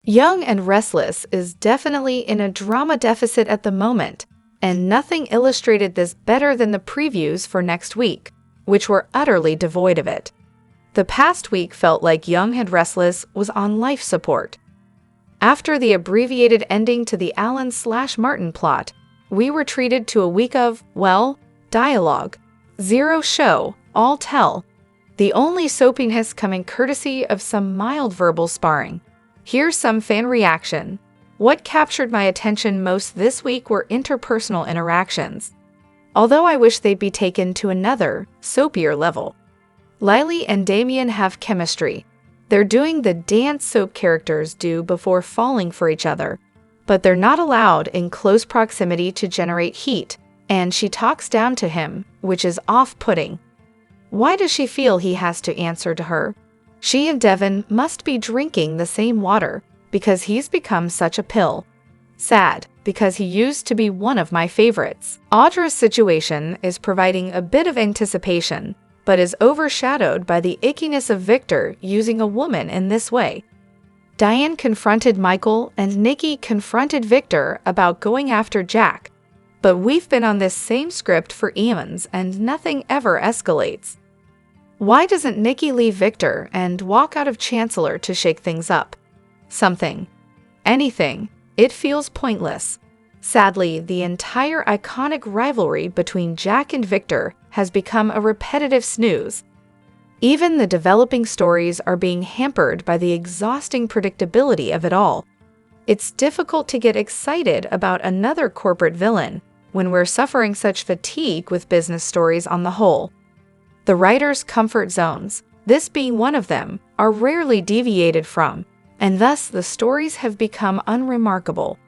Young and Restless is definitely in a drama deficit at the moment, and nothing illustrated this better than the previews for next week, which were utterly devoid of it. The past week felt like Young and Restless was on life support. After the abbreviated ending to the Alan/Martin plot, we were treated to a week of, well, dialogue. Zero show, all tell. The only soapiness coming courtesy of some mild verbal sparring. Here's some fan reaction. What captured my attention most this week were interpersonal interactions. Although I wish they'd be taken to another, soapier level. Lily and Damien have chemistry. They're doing the dance soap characters do before falling for each other, but they're not allowed in close proximity to generate heat, and she talks down to him, which is off-putting. Why does she feel he has to answer to her? She and Devin must be drinking the same water, because he's become such a pill. Sad, because he used to be one of my favorites. Audra's situation is providing a bit of anticipation, but is overshadowed by the ickiness of Victor using a woman in this way. Diane confronted Michael and Nikki confronted Victor about going after Jack, but we've been on this same script for eons and nothing ever escalates. Why doesn't Nikki leave Victor and walk out of Chancellor to shake things up? Something. Anything. It feels pointless. Sadly, the entire iconic rivalry between Jack and Victor has become a repetitive snooze. Even the developing stories are being hampered by the exhausting predictability of it all. It's difficult to get excited about another corporate villain when we're suffering such fatigue with business stories on the whole. The writers' comfort zones, this being one of them, are rarely deviated from, and thus the stories have become unremarkable.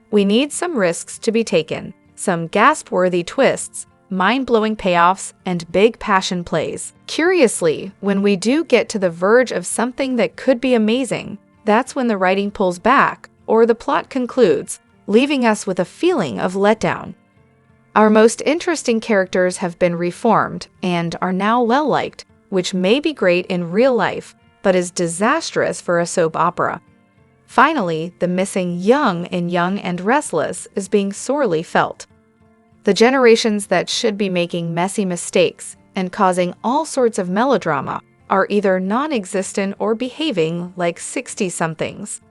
We need some risks to be taken, some gasp-worthy twists, mind-blowing payoffs, and big passion plays. Curiously, when we do get to the verge of something that could be amazing, that's when the writing pulls back, or the plot concludes, leaving us with a feeling of letdown. Our most interesting characters have been reformed and are now well-liked, which may be great in real life, but is disastrous for a soap opera. Finally, the missing Young in Young and Restless is being sorely felt. The generations that should be making messy mistakes and causing all sorts of melodrama are either non-existent or behaving like 60-somethings.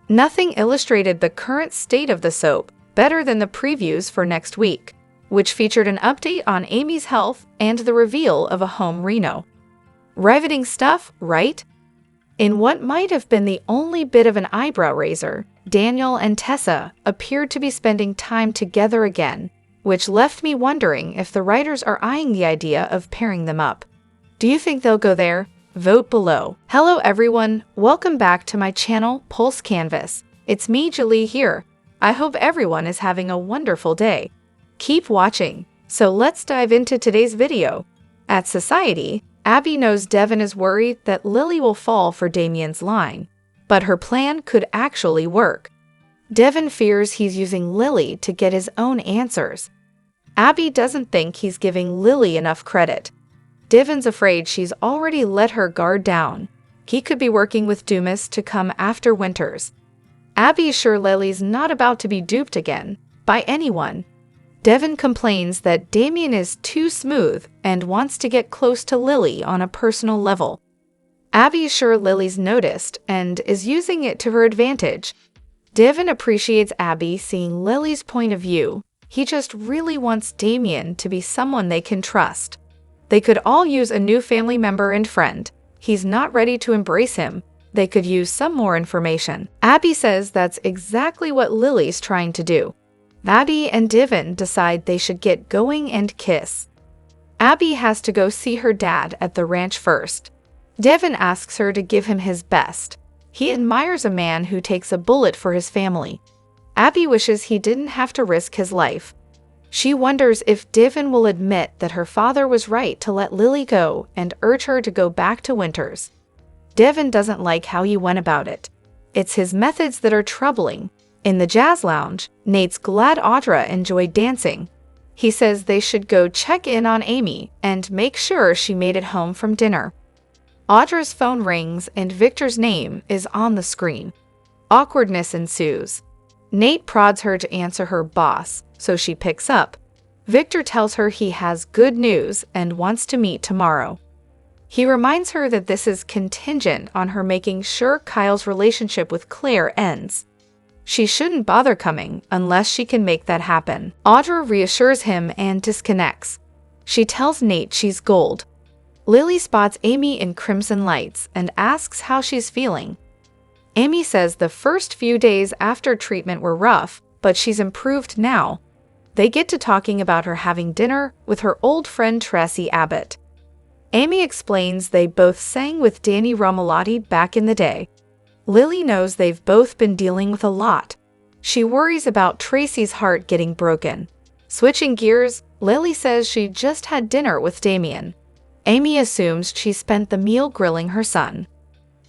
Nothing illustrated the current state of the soap better than the previews for next week, which featured an update on Amy's health and the reveal of a home reno. Riveting stuff, right? In what might have been the only bit of an eyebrow raiser, Daniel and Tessa appeared to be spending time together again, which left me wondering if the writers are eyeing the idea of pairing them up. Do you think they'll go there? Vote below. Hello everyone, welcome back to my channel, Pulse Canvas. It's me, Julie here. I hope everyone is having a wonderful day. Keep watching. So let's dive into today's video. At Society, Abby knows Devin is worried that Lily will fall for Damien's line, but her plan could actually work. Devin fears he's using Lily to get his own answers. Abby doesn't think he's giving Lily enough credit. Devin's afraid she's already let her guard down. He could be working with Dumas to come after Winters. Abby's sure Lily's not about to be duped again, by anyone. Devin complains that Damien is too smooth and wants to get close to Lily on a personal level. Abby's sure Lily's noticed and is using it to her advantage. Devin appreciates Abby seeing Lily's point of view. He just really wants Damien to be someone they can trust. They could all use a new family member and friend. He's not ready to embrace him. They could use some more information. Abby says that's exactly what Lily's trying to do. Abby and Devin decide they should get going and kiss. Abby has to go see her dad at the ranch first. Devin asks her to give him his best. He admires a man who takes a bullet for his family. Abby wishes he didn't have to risk his life. She wonders if Devin will admit that her father was right to let Lily go and urge her to go back to Winters. Devin doesn't like how he went about it. It's his methods that are troubling. In the jazz lounge, Nate's glad Audra enjoyed dancing. He says they should go check in on Amy and make sure she made it home from dinner. Audra's phone rings and Victor's name is on the screen. Awkwardness ensues. Nate prods her to answer her boss, so she picks up. Victor tells her he has good news and wants to meet tomorrow. He reminds her that this is contingent on her making sure Kyle's relationship with Claire ends. She shouldn't bother coming unless she can make that happen. Audra reassures him and disconnects. She tells Nate she's gold. Lily spots Amy in crimson lights and asks how she's feeling. Amy says the first few days after treatment were rough, but she's improved now. They get to talking about her having dinner with her old friend Tracy Abbott. Amy explains they both sang with Danny Romolotti back in the day. Lily knows they've both been dealing with a lot. She worries about Tracy's heart getting broken. Switching gears, Lily says she just had dinner with Damien. Amy assumes she spent the meal grilling her son.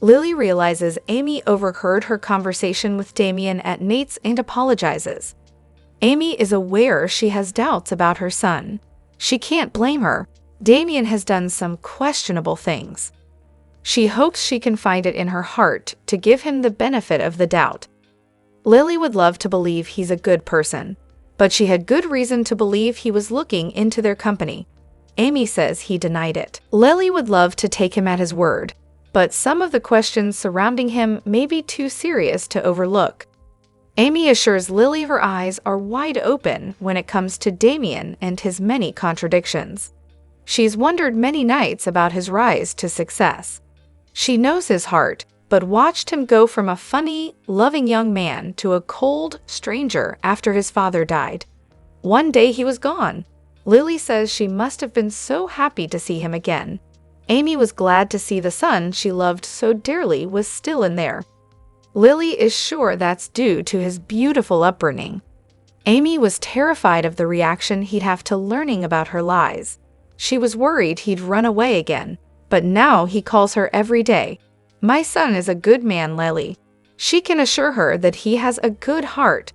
Lily realizes Amy overheard her conversation with Damien at Nate's and apologizes. Amy is aware she has doubts about her son. She can't blame her. Damien has done some questionable things. She hopes she can find it in her heart to give him the benefit of the doubt. Lily would love to believe he's a good person, but she had good reason to believe he was looking into their company. Amy says he denied it. Lily would love to take him at his word, but some of the questions surrounding him may be too serious to overlook. Amy assures Lily her eyes are wide open when it comes to Damien and his many contradictions. She's wondered many nights about his rise to success. She knows his heart, but watched him go from a funny, loving young man to a cold stranger after his father died. One day he was gone. Lily says she must have been so happy to see him again. Amy was glad to see the son she loved so dearly was still in there. Lily is sure that's due to his beautiful upbringing. Amy was terrified of the reaction he'd have to learning about her lies. She was worried he'd run away again, but now he calls her every day. "My son is a good man, Lily." She can assure her that he has a good heart.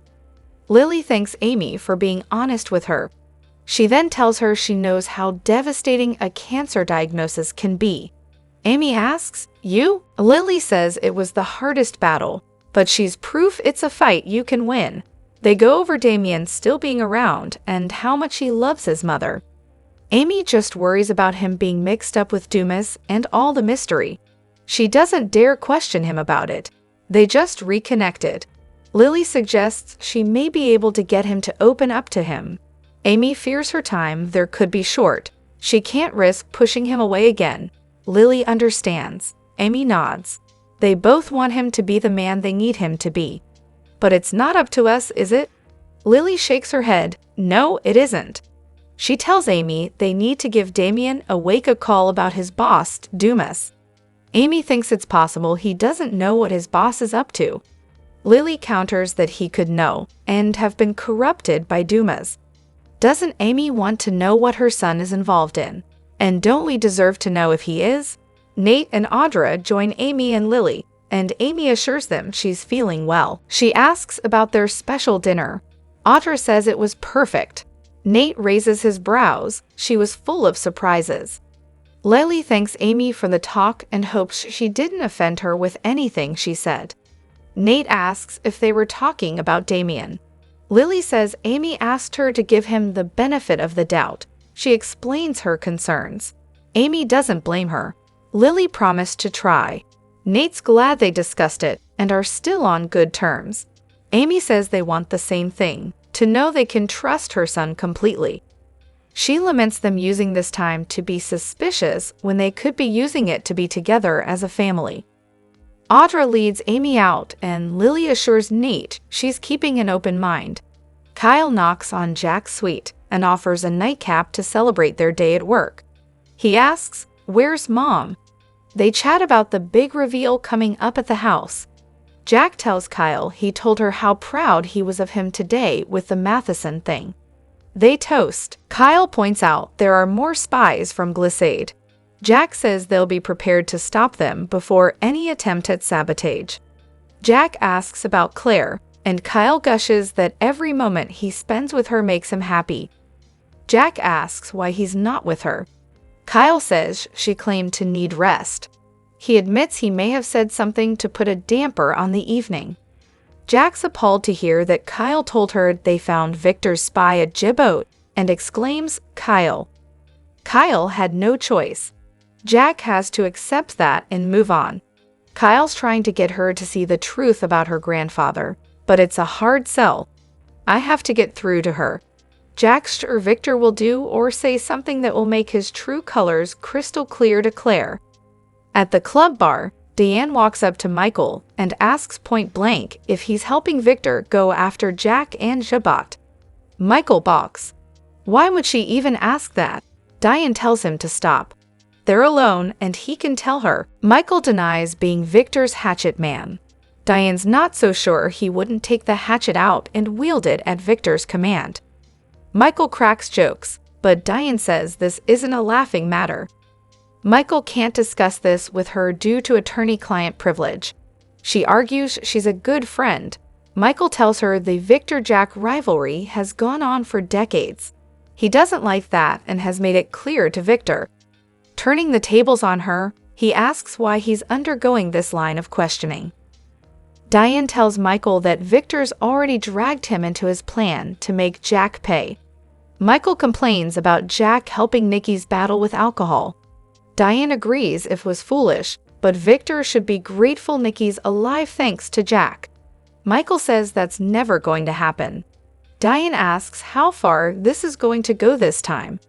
Lily thanks Amy for being honest with her. She then tells her she knows how devastating a cancer diagnosis can be. Amy asks, "You?" Lily says it was the hardest battle, but she's proof it's a fight you can win. They go over Damien still being around and how much he loves his mother. Amy just worries about him being mixed up with Dumas and all the mystery. She doesn't dare question him about it. They just reconnected. Lily suggests she may be able to get him to open up to him. Amy fears her time there could be short. She can't risk pushing him away again. Lily understands. Amy nods. They both want him to be the man they need him to be. But it's not up to us, is it? Lily shakes her head. No, it isn't. She tells Amy they need to give Damien a wake-up call about his boss, Dumas. Amy thinks it's possible he doesn't know what his boss is up to. Lily counters that he could know and have been corrupted by Dumas. Doesn't Amy want to know what her son is involved in? And don't we deserve to know if he is? Nate and Audra join Amy and Lily, and Amy assures them she's feeling well. She asks about their special dinner. Audra says it was perfect. Nate raises his brows. She was full of surprises. Lily thanks Amy for the talk and hopes she didn't offend her with anything she said. Nate asks if they were talking about Damien. Lily says Amy asked her to give him the benefit of the doubt. She explains her concerns. Amy doesn't blame her. Lily promised to try. Nate's glad they discussed it and are still on good terms. Amy says they want the same thing, to know they can trust her son completely. She laments them using this time to be suspicious when they could be using it to be together as a family. Audra leads Amy out and Lily assures Nate she's keeping an open mind. Kyle knocks on Jack's suite and offers a nightcap to celebrate their day at work. He asks, "Where's Mom?" They chat about the big reveal coming up at the house. Jack tells Kyle he told her how proud he was of him today with the Matheson thing. They toast. Kyle points out there are more spies from Glissade. Jack says they'll be prepared to stop them before any attempt at sabotage. Jack asks about Claire, and Kyle gushes that every moment he spends with her makes him happy. Jack asks why he's not with her. Kyle says she claimed to need rest. He admits he may have said something to put a damper on the evening. Jack's appalled to hear that Kyle told her they found Victor's spy at Djibouti and exclaims, "Kyle." Kyle had no choice. Jack has to accept that and move on. Kyle's trying to get her to see the truth about her grandfather, but it's a hard sell. "I have to get through to her." Jack's sure Victor will do or say something that will make his true colors crystal clear to Claire. At the club bar, Diane walks up to Michael and asks point blank if he's helping Victor go after Jack and Djibouti. Michael balks. Why would she even ask that? Diane tells him to stop. They're alone and he can tell her. Michael denies being Victor's hatchet man. Diane's not so sure he wouldn't take the hatchet out and wield it at Victor's command. Michael cracks jokes, but Diane says this isn't a laughing matter. Michael can't discuss this with her due to attorney-client privilege. She argues she's a good friend. Michael tells her the Victor-Jack rivalry has gone on for decades. He doesn't like that and has made it clear to Victor. Turning the tables on her, he asks why he's undergoing this line of questioning. Diane tells Michael that Victor's already dragged him into his plan to make Jack pay. Michael complains about Jack helping Nikki's battle with alcohol. Diane agrees it was foolish, but Victor should be grateful Nikki's alive thanks to Jack. Michael says that's never going to happen. Diane asks how far this is going to go this time.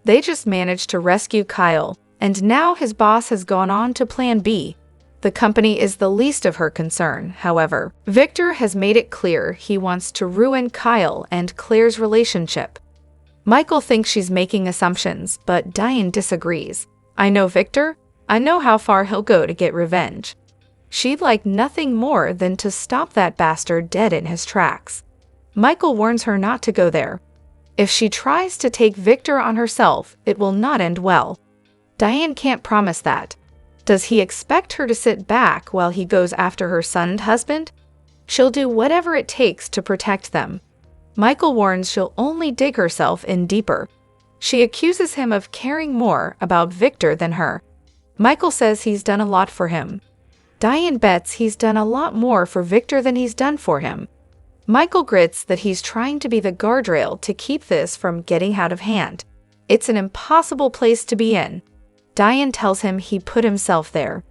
They just managed to rescue Kyle, and now his boss has gone on to Plan B. The company is the least of her concern, however. Victor has made it clear he wants to ruin Kyle and Claire's relationship. Michael thinks she's making assumptions, but Diane disagrees. "I know Victor. I know how far he'll go to get revenge. She'd like nothing more than to stop that bastard dead in his tracks." Michael warns her not to go there. If she tries to take Victor on herself, it will not end well. Diane can't promise that. Does he expect her to sit back while he goes after her son and husband? She'll do whatever it takes to protect them. Michael warns she'll only dig herself in deeper. She accuses him of caring more about Victor than her. Michael says he's done a lot for him. Diane bets he's done a lot more for Victor than he's done for him. Michael grits that he's trying to be the guardrail to keep this from getting out of hand. It's an impossible place to be in. Diane tells him he put himself there.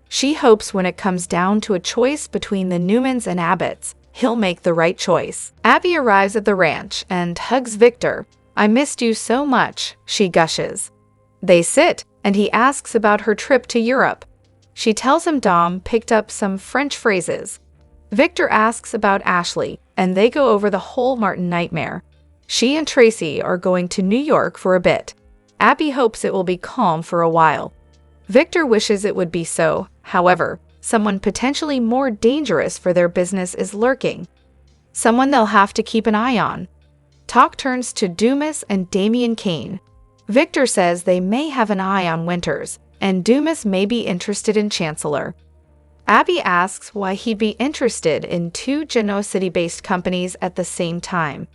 She hopes when it comes down to a choice between the Newmans and Abbotts, he'll make the right choice. Abby arrives at the ranch and hugs Victor. "I missed you so much," she gushes. They sit, and he asks about her trip to Europe. She tells him Dom picked up some French phrases. Victor asks about Ashley, and they go over the whole Martin nightmare. She and Tracy are going to New York for a bit. Abby hopes it will be calm for a while. Victor wishes it would be so. However, someone potentially more dangerous for their business is lurking. Someone they'll have to keep an eye on. Talk turns to Dumas and Damian Kane. Victor says they may have an eye on Winters, and Dumas may be interested in Chancellor. Abby asks why he'd be interested in two Genoa City-based companies at the same time.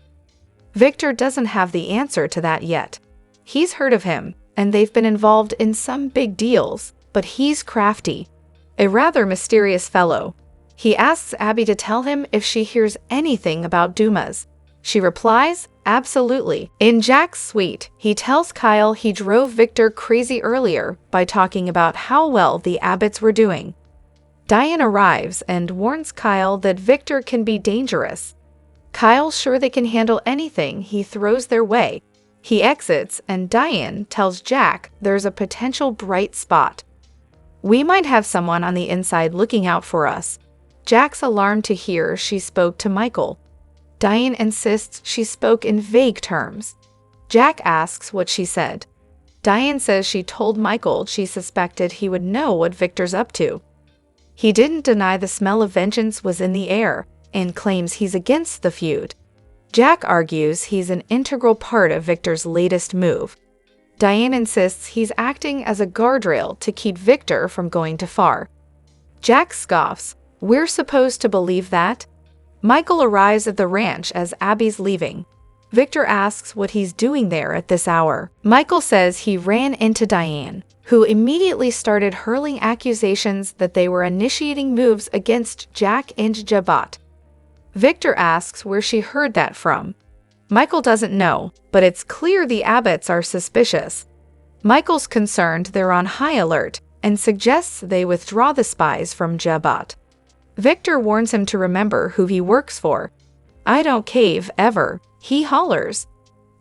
Victor doesn't have the answer to that yet. He's heard of him, and they've been involved in some big deals, but he's crafty. A rather mysterious fellow. He asks Abby to tell him if she hears anything about Dumas. She replies, "Absolutely." In Jack's suite, he tells Kyle he drove Victor crazy earlier by talking about how well the Abbotts were doing. Diane arrives and warns Kyle that Victor can be dangerous. Kyle's sure they can handle anything he throws their way. He exits, and Diane tells Jack there's a potential bright spot. "We might have someone on the inside looking out for us." Jack's alarmed to hear she spoke to Michael. Diane insists she spoke in vague terms. Jack asks what she said. Diane says she told Michael she suspected he would know what Victor's up to. He didn't deny the smell of vengeance was in the air, and claims he's against the feud. Jack argues he's an integral part of Victor's latest move. Diane insists he's acting as a guardrail to keep Victor from going too far. Jack scoffs. "We're supposed to believe that?" Michael arrives at the ranch as Abby's leaving. Victor asks what he's doing there at this hour. Michael says he ran into Diane, who immediately started hurling accusations that they were initiating moves against Jack and Djibouti. Victor asks where she heard that from. Michael doesn't know, but it's clear the Abbotts are suspicious. Michael's concerned they're on high alert and suggests they withdraw the spies from Jabot. Victor warns him to remember who he works for. "I don't cave, ever," he hollers.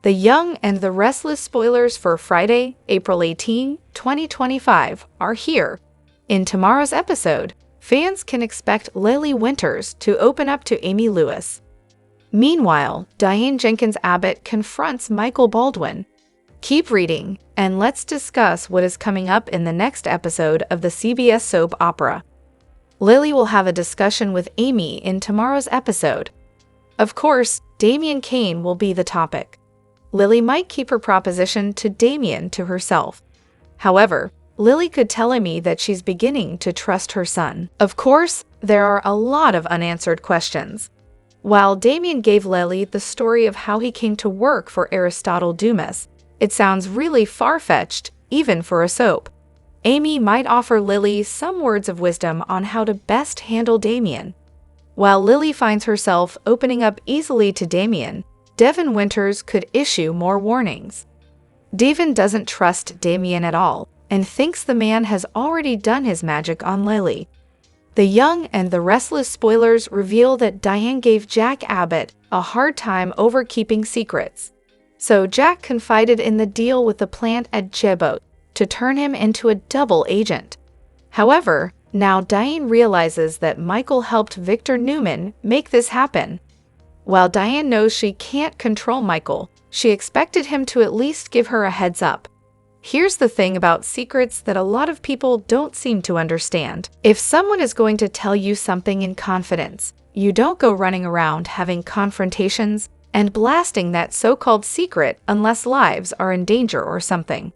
The Young and the Restless spoilers for Friday, April 18, 2025 are here. In tomorrow's episode, fans can expect Lily Winters to open up to Amy Lewis. Meanwhile, Diane Jenkins Abbott confronts Michael Baldwin. Keep reading, and let's discuss what is coming up in the next episode of the CBS soap opera. Lily will have a discussion with Amy in tomorrow's episode. Of course, Damian Kane will be the topic. Lily might keep her proposition to Damian to herself. However, Lily could tell Amy that she's beginning to trust her son. Of course, there are a lot of unanswered questions. While Damian gave Lily the story of how he came to work for Aristotle Dumas, it sounds really far-fetched, even for a soap. Amy might offer Lily some words of wisdom on how to best handle Damian. While Lily finds herself opening up easily to Damian, Devin Winters could issue more warnings. Devin doesn't trust Damian at all and thinks the man has already done his magic on Lily. The Young and the Restless spoilers reveal that Diane gave Jack Abbott a hard time over keeping secrets. So Jack confided in the deal with the plant at Jabot to turn him into a double agent. However, now Diane realizes that Michael helped Victor Newman make this happen. While Diane knows she can't control Michael, she expected him to at least give her a heads up. Here's the thing about secrets that a lot of people don't seem to understand. If someone is going to tell you something in confidence, you don't go running around having confrontations and blasting that so-called secret unless lives are in danger or something.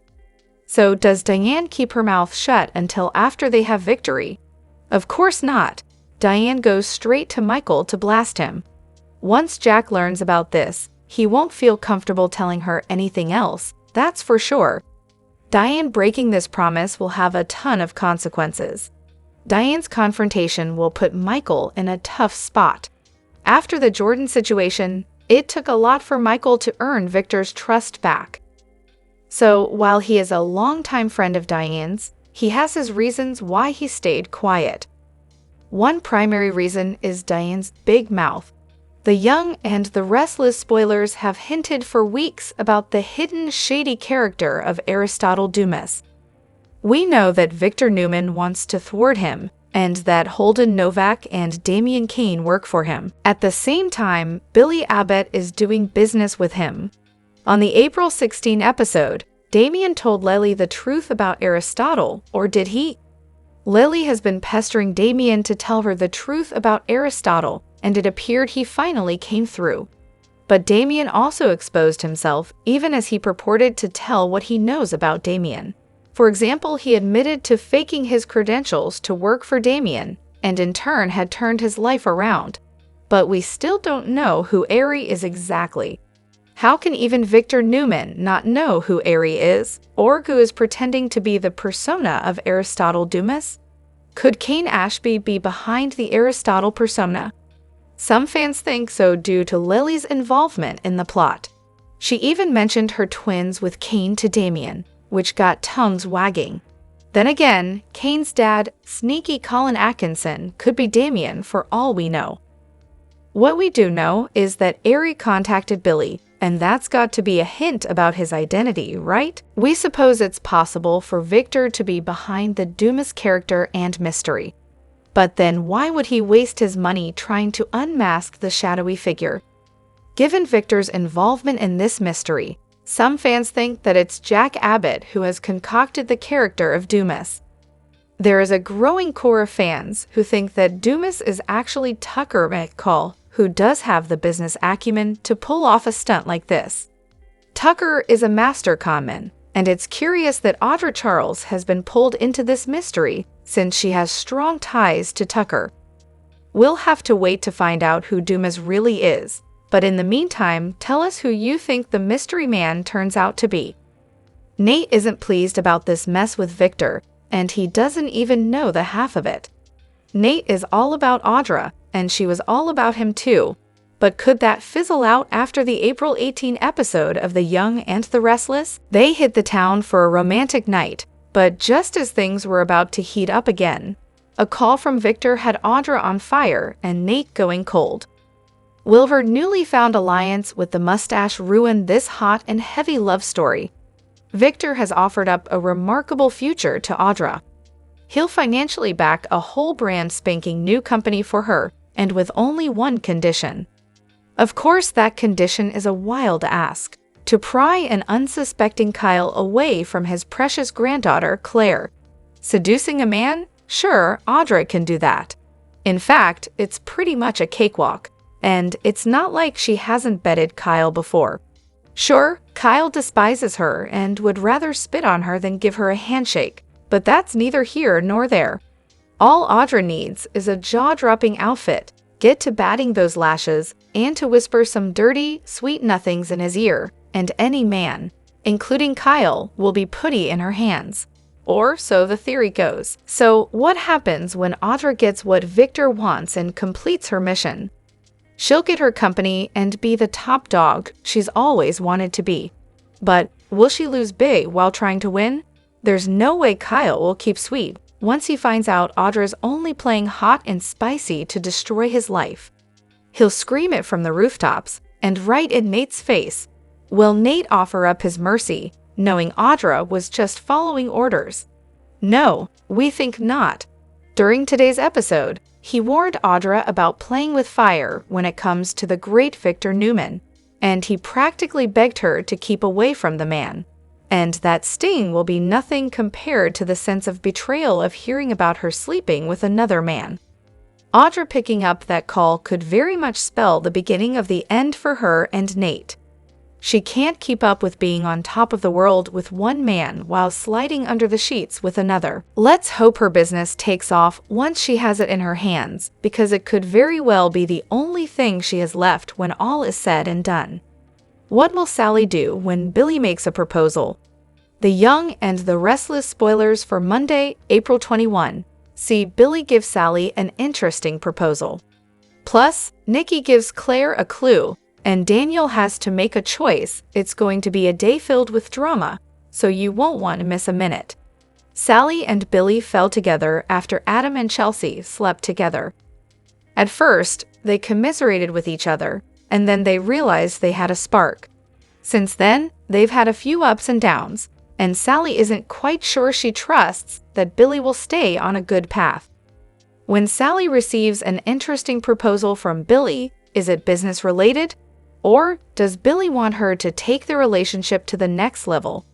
So does Diane keep her mouth shut until after they have victory? Of course not. Diane goes straight to Michael to blast him. Once Jack learns about this, he won't feel comfortable telling her anything else, that's for sure. Diane breaking this promise will have a ton of consequences. Diane's confrontation will put Michael in a tough spot. After the Jordan situation, it took a lot for Michael to earn Victor's trust back. So, while he is a longtime friend of Diane's, he has his reasons why he stayed quiet. One primary reason is Diane's big mouth. The Young and the Restless spoilers have hinted for weeks about the hidden shady character of Aristotle Dumas. We know that Victor Newman wants to thwart him, and that Holden Novak and Damian Kane work for him. At the same time, Billy Abbott is doing business with him. On the April 16 episode, Damian told Lily the truth about Aristotle, or did he? Lily has been pestering Damian to tell her the truth about Aristotle, and it appeared he finally came through. But Damian also exposed himself, even as he purported to tell what he knows about Damian. For example, he admitted to faking his credentials to work for Damian, and in turn had turned his life around. But we still don't know who Ari is exactly. How can even Victor Newman not know who Ari is, or who is pretending to be the persona of Aristotle Dumas? Could Kane Ashby be behind the Aristotle persona? Some fans think so due to Lily's involvement in the plot. She even mentioned her twins with Kane to Damian, which got tongues wagging. Then again, Kane's dad, sneaky Colin Atkinson, could be Damian for all we know. What we do know is that Ari contacted Billy, and that's got to be a hint about his identity, right? We suppose it's possible for Victor to be behind the Dumas character and mystery. But then why would he waste his money trying to unmask the shadowy figure? Given Victor's involvement in this mystery, some fans think that it's Jack Abbott who has concocted the character of Dumas. There is a growing core of fans who think that Dumas is actually Tucker McCall, who does have the business acumen to pull off a stunt like this. Tucker is a master conman, and it's curious that Audra Charles has been pulled into this mystery since she has strong ties to Tucker. We'll have to wait to find out who Dumas really is, but in the meantime, tell us who you think the mystery man turns out to be. Nate isn't pleased about this mess with Victor, and he doesn't even know the half of it. Nate is all about Audra, and she was all about him too. But could that fizzle out after the April 18 episode of The Young and the Restless? They hit the town for a romantic night, but just as things were about to heat up again, a call from Victor had Audra on fire and Nate going cold. Will her newly found alliance with the mustache ruin this hot and heavy love story? Victor has offered up a remarkable future to Audra. He'll financially back a whole brand spanking new company for her, and with only one condition. Of course, that condition is a wild ask: to pry an unsuspecting Kyle away from his precious granddaughter, Claire. Seducing a man? Sure, Audra can do that. In fact, it's pretty much a cakewalk, and it's not like she hasn't bedded Kyle before. Sure, Kyle despises her and would rather spit on her than give her a handshake, but that's neither here nor there. All Audra needs is a jaw-dropping outfit, get to batting those lashes, and to whisper some dirty, sweet nothings in his ear, and any man, including Kyle, will be putty in her hands. Or so the theory goes. So what happens when Audra gets what Victor wants and completes her mission? She'll get her company and be the top dog she's always wanted to be. But will she lose big while trying to win? There's no way Kyle will keep sweet once he finds out Audra's only playing hot and spicy to destroy his life. He'll scream it from the rooftops, and right in Nate's face. Will Nate offer up his mercy, knowing Audra was just following orders? No, we think not. During today's episode, he warned Audra about playing with fire when it comes to the great Victor Newman, and he practically begged her to keep away from the man. And that sting will be nothing compared to the sense of betrayal of hearing about her sleeping with another man. Audra picking up that call could very much spell the beginning of the end for her and Nate. She can't keep up with being on top of the world with one man while sliding under the sheets with another. Let's hope her business takes off once she has it in her hands, because it could very well be the only thing she has left when all is said and done. What will Sally do when Billy makes a proposal? The Young and the Restless spoilers for Monday, April 21. See, Billy gives Sally an interesting proposal. Plus, Nikki gives Claire a clue, and Daniel has to make a choice. It's going to be a day filled with drama, so you won't want to miss a minute. Sally and Billy fell together after Adam and Chelsea slept together. At first, they commiserated with each other, and then they realized they had a spark. Since then, they've had a few ups and downs, and Sally isn't quite sure she trusts that Billy will stay on a good path. When Sally receives an interesting proposal from Billy, is it business related? Or does Billy want her to take the relationship to the next level?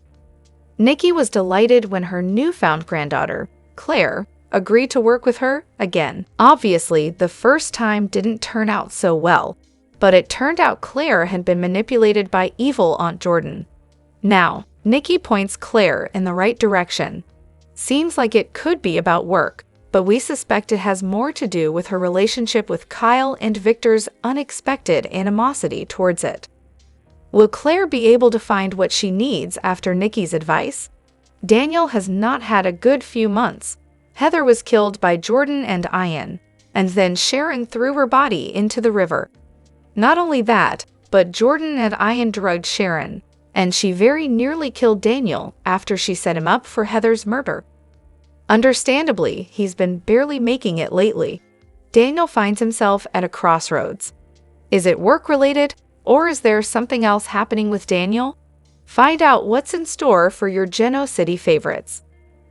Nikki was delighted when her newfound granddaughter, Claire, agreed to work with her again. Obviously, the first time didn't turn out so well, but it turned out Claire had been manipulated by evil Aunt Jordan. Now, Nikki points Claire in the right direction. Seems like it could be about work, but we suspect it has more to do with her relationship with Kyle and Victor's unexpected animosity towards it. Will Claire be able to find what she needs after Nikki's advice? Daniel has not had a good few months. Heather was killed by Jordan and Ian, and then Sharon threw her body into the river. Not only that, but Jordan and Ian drugged Sharon, and she very nearly killed Daniel after she set him up for Heather's murder. Understandably, he's been barely making it lately. Daniel finds himself at a crossroads. Is it work-related, or is there something else happening with Daniel? Find out what's in store for your Geno City favorites.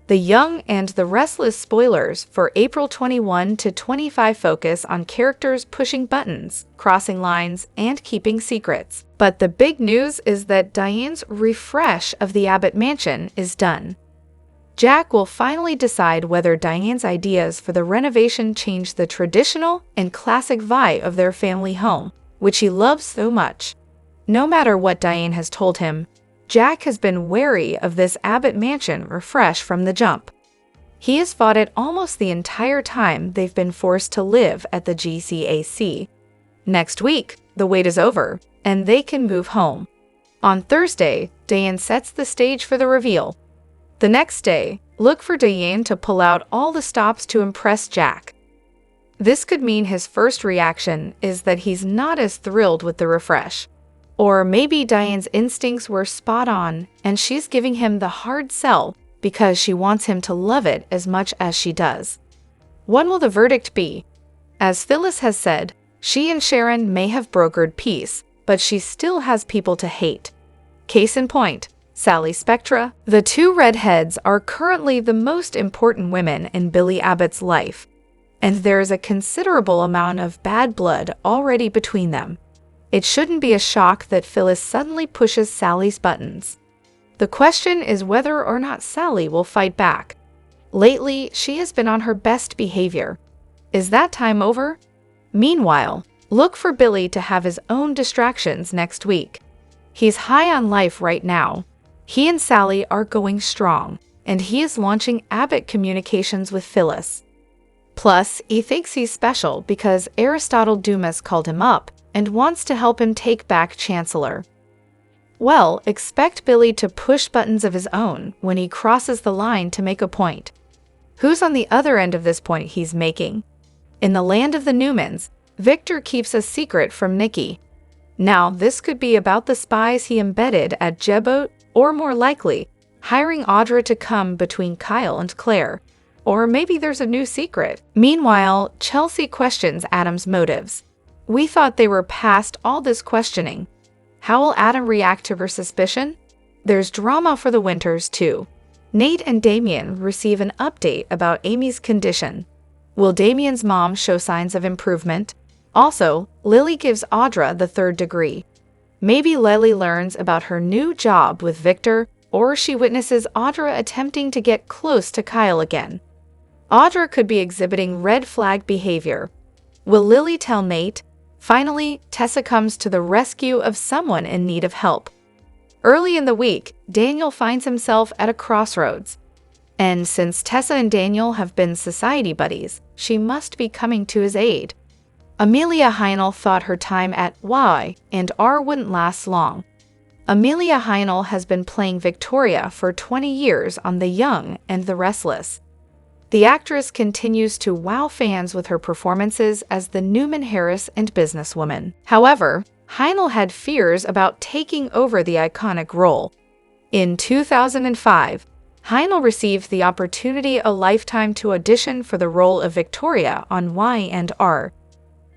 The Young and the Restless spoilers for April 21 to 25 focus on characters pushing buttons, crossing lines, and keeping secrets. But the big news is that Diane's refresh of the Abbott mansion is done. Jack will finally decide whether Diane's ideas for the renovation change the traditional and classic vibe of their family home, which he loves so much. No matter what Diane has told him, Jack has been wary of this Abbott mansion refresh from the jump. He has fought it almost the entire time they've been forced to live at the GCAC. Next week, the wait is over, and they can move home. On Thursday, Diane sets the stage for the reveal. The next day, look for Diane to pull out all the stops to impress Jack. This could mean his first reaction is that he's not as thrilled with the refresh. Or maybe Diane's instincts were spot on and she's giving him the hard sell because she wants him to love it as much as she does. What will the verdict be? As Phyllis has said, she and Sharon may have brokered peace, but she still has people to hate. Case in point, Sally Spectra. The two redheads are currently the most important women in Billy Abbott's life, and there is a considerable amount of bad blood already between them. It shouldn't be a shock that Phyllis suddenly pushes Sally's buttons. The question is whether or not Sally will fight back. Lately, she has been on her best behavior. Is that time over? Meanwhile, look for Billy to have his own distractions next week. He's high on life right now. He and Sally are going strong, and he is launching Abbott communications with Phyllis. Plus, he thinks he's special because Aristotle Dumas called him up and wants to help him take back Chancellor. Well, expect Billy to push buttons of his own when he crosses the line to make a point. Who's on the other end of this point he's making? In the land of the Newmans, Victor keeps a secret from Nikki. Now, this could be about the spies he embedded at Jebot, or more likely, hiring Audra to come between Kyle and Claire. Or maybe there's a new secret. Meanwhile, Chelsea questions Adam's motives. We thought they were past all this questioning. How will Adam react to her suspicion? There's drama for the Winters, too. Nate and Damien receive an update about Amy's condition. Will Damien's mom show signs of improvement? Also, Lily gives Audra the 3rd degree. Maybe Lily learns about her new job with Victor, or she witnesses Audra attempting to get close to Kyle again. Audra could be exhibiting red flag behavior. Will Lily tell Nate? Finally, Tessa comes to the rescue of someone in need of help. Early in the week, Daniel finds himself at a crossroads. And since Tessa and Daniel have been society buddies, she must be coming to his aid. Amelia Heinel thought her time at Y&R wouldn't last long. Amelia Heinel has been playing Victoria for 20 years on The Young and the Restless. The actress continues to wow fans with her performances as the Newman Harris and businesswoman. However, Heinel had fears about taking over the iconic role. In 2005, Heinel received the opportunity a lifetime to audition for the role of Victoria on Y&R.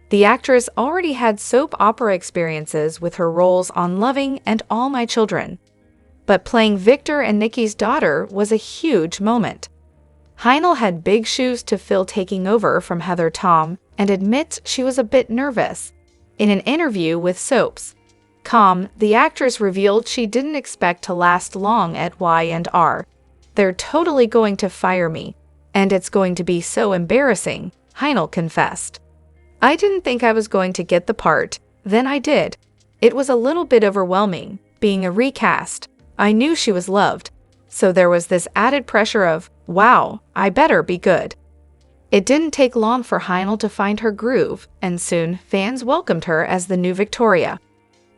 The actress already had soap opera experiences with her roles on Loving and All My Children. But playing Victor and Nikki's daughter was a huge moment. Heinel had big shoes to fill taking over from Heather Tom and admits she was a bit nervous. In an interview with Soaps.com, the actress revealed she didn't expect to last long at Y&R. They're totally going to fire me, and it's going to be so embarrassing, Heinel confessed. I didn't think I was going to get the part, then I did. It was a little bit overwhelming, being a recast. I knew she was loved, so there was this added pressure of, wow, I better be good. It didn't take long for Heinel to find her groove, and soon fans welcomed her as the new Victoria.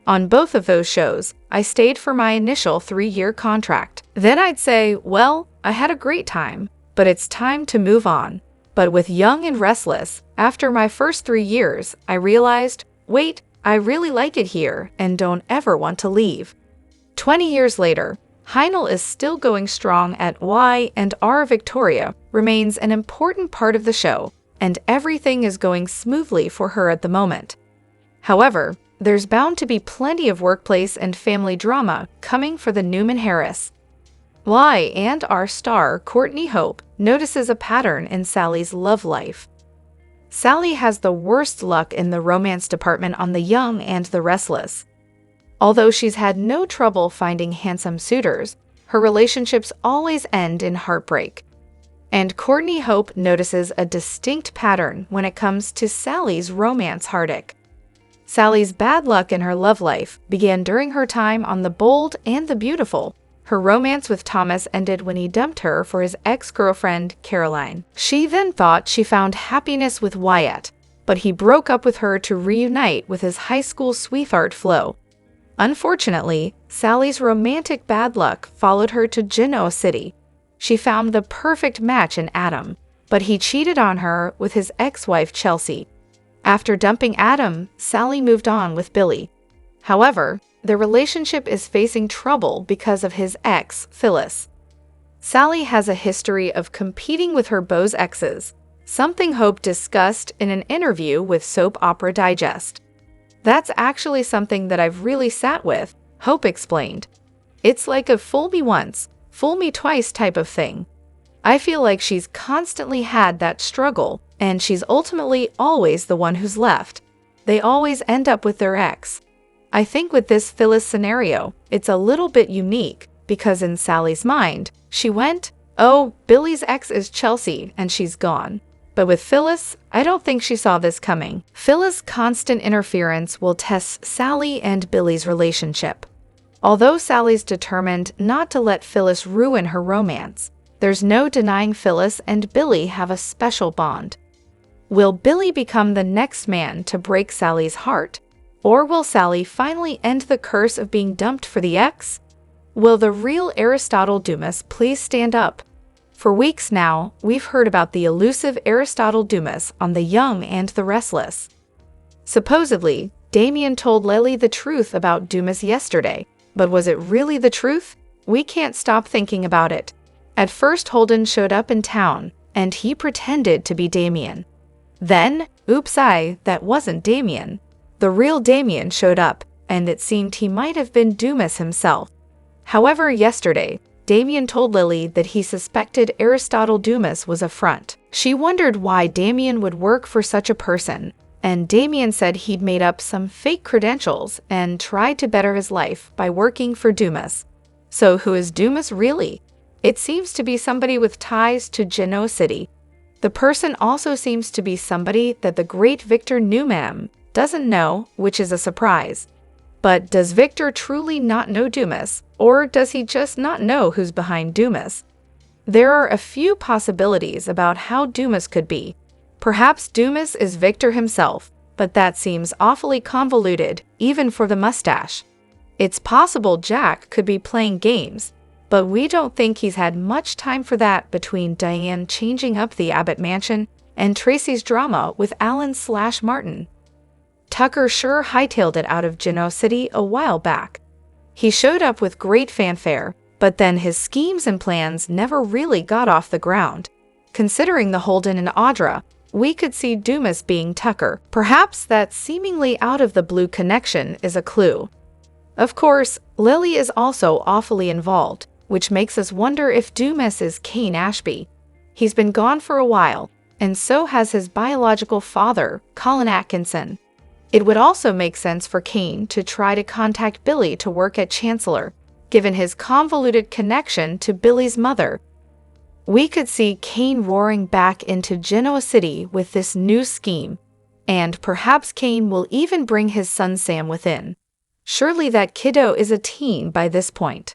On both of those shows, I stayed for my initial 3-year contract. Then I'd say, well, I had a great time, but it's time to move on. But with Young and Restless, after my first 3 years, I realized, wait, I really like it here and don't ever want to leave. 20 years later, Heinel is still going strong at Y&R. Victoria remains an important part of the show, and everything is going smoothly for her at the moment. However, there's bound to be plenty of workplace and family drama coming for the Newman Harris. Y&R star Courtney Hope notices a pattern in Sally's love life. Sally has the worst luck in the romance department on The Young and the Restless. Although she's had no trouble finding handsome suitors, her relationships always end in heartbreak. And Courtney Hope notices a distinct pattern when it comes to Sally's romance heartache. Sally's bad luck in her love life began during her time on The Bold and the Beautiful. Her romance with Thomas ended when he dumped her for his ex-girlfriend, Caroline. She then thought she found happiness with Wyatt, but he broke up with her to reunite with his high school sweetheart, Flo. Unfortunately, Sally's romantic bad luck followed her to Genoa City. She found the perfect match in Adam, but he cheated on her with his ex-wife Chelsea. After dumping Adam, Sally moved on with Billy. However, their relationship is facing trouble because of his ex, Phyllis. Sally has a history of competing with her beaux exes, something Hope discussed in an interview with Soap Opera Digest. "That's actually something that I've really sat with," Hope explained. "It's like a fool me once, fool me twice type of thing. I feel like she's constantly had that struggle, and she's ultimately always the one who's left. They always end up with their ex. I think with this Phyllis scenario, it's a little bit unique, because in Sally's mind, she went, 'Oh, Billy's ex is Chelsea, and she's gone.' But with Phyllis, I don't think she saw this coming." Phyllis' constant interference will test Sally and Billy's relationship. Although Sally's determined not to let Phyllis ruin her romance, there's no denying Phyllis and Billy have a special bond. Will Billy become the next man to break Sally's heart? Or will Sally finally end the curse of being dumped for the ex? Will the real Aristotle Dumas please stand up? For weeks now, we've heard about the elusive Aristotle Dumas on The Young and the Restless. Supposedly, Damien told Lily the truth about Dumas yesterday, but was it really the truth? We can't stop thinking about it. At first, Holden showed up in town, and he pretended to be Damien. Then, oops, that wasn't Damien. The real Damien showed up, and it seemed he might have been Dumas himself. However, yesterday, Damien told Lily that he suspected Aristotle Dumas was a front. She wondered why Damien would work for such a person, and Damien said he'd made up some fake credentials and tried to better his life by working for Dumas. So who is Dumas really? It seems to be somebody with ties to Genoa City. The person also seems to be somebody that the great Victor Newman doesn't know, which is a surprise. But does Victor truly not know Dumas, or does he just not know who's behind Dumas? There are a few possibilities about how Dumas could be. Perhaps Dumas is Victor himself, but that seems awfully convoluted, even for the mustache. It's possible Jack could be playing games, but we don't think he's had much time for that between Diane changing up the Abbott mansion and Tracy's drama with Alan/Martin. Tucker sure hightailed it out of Genoa City a while back. He showed up with great fanfare, but then his schemes and plans never really got off the ground. Considering the Holden and Audra, we could see Dumas being Tucker. Perhaps that seemingly out-of-the-blue connection is a clue. Of course, Lily is also awfully involved, which makes us wonder if Dumas is Kane Ashby. He's been gone for a while, and so has his biological father, Colin Atkinson. It would also make sense for Kane to try to contact Billy to work at Chancellor, given his convoluted connection to Billy's mother. We could see Kane roaring back into Genoa City with this new scheme, and perhaps Kane will even bring his son Sam within. Surely that kiddo is a teen by this point.